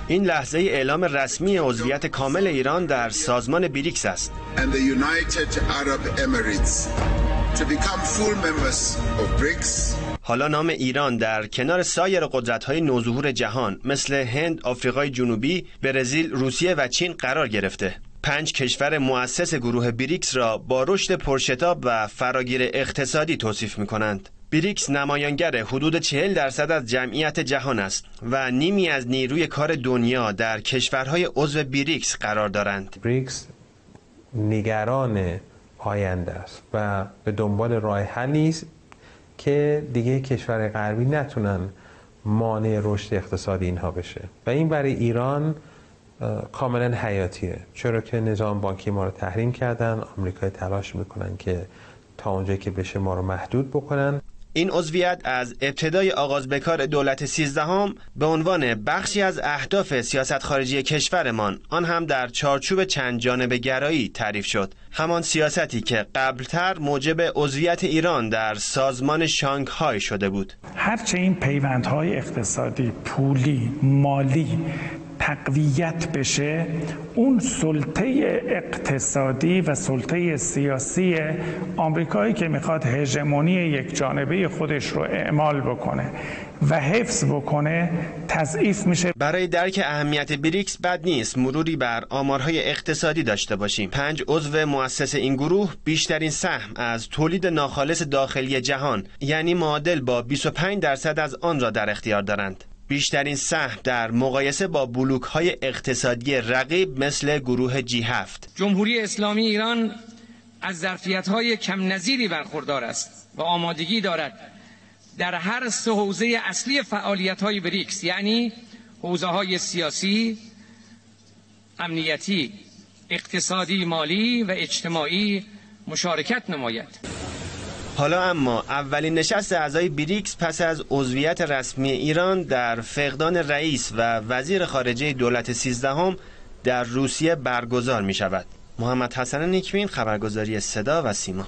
این لحظه اعلام رسمی عضویت کامل ایران در سازمان بریکس است. حالا نام ایران در کنار سایر قدرت‌های نوظهور جهان مثل هند، آفریقای جنوبی، برزیل، روسیه و چین قرار گرفته. 5 کشور مؤسس گروه بریکس را با رشد پرشتاب و فراگیر اقتصادی توصیف می‌کنند. بریکس نمایانگر حدود 40% از جمعیت جهان است و نیمی از نیروی کار دنیا در کشورهای عضو بریکس قرار دارند. بریکس نگران آینده است و به دنبال راه حلی است که دیگه کشور غربی نتونن مانع رشد اقتصادی اینها بشه و این برای ایران کاملا حیاتیه، چرا که نظام بانکی ما رو تحریم کردن. آمریکا تلاش میکنن که تا اونجایی که بشه ما رو محدود بکنن. این عضویت از ابتدای آغاز به کار دولت 13 به عنوان بخشی از اهداف سیاست خارجی کشورمان، آن هم در چارچوب چند جانبه گرایی تعریف شد. همان سیاستی که قبلتر موجب عضویت ایران در سازمان شانگهای شده بود. هرچه این پیوندهای اقتصادی، پولی، مالی تقویت بشه، اون سلطه اقتصادی و سلطه سیاسی آمریکایی که میخواد هژمونی یک جانبه خودش رو اعمال بکنه و حفظ بکنه تضعیف میشه. برای درک اهمیت بریکس بد نیست مروری بر آمارهای اقتصادی داشته باشیم. 5 عضو مؤسس این گروه بیشترین سهم از تولید ناخالص داخلی جهان، یعنی معادل با 25% از آن را در اختیار دارند. بیشترین سهم در مقایسه با بلوک‌های اقتصادی رقیب مثل گروه G7. جمهوری اسلامی ایران از ظرفیت‌های کم نظیری برخوردار است و آمادگی دارد در هر 3 حوزه اصلی فعالیت‌های بریکس، یعنی حوزه‌های سیاسی، امنیتی، اقتصادی، مالی و اجتماعی مشارکت نماید. حالا اما اولین نشست اعضای بریکس پس از عضویت رسمی ایران در فقدان رئیس و وزیر خارجه دولت 13 در روسیه برگزار می شود. محمد حسن نیکبین، خبرگزاری صدا و سیما.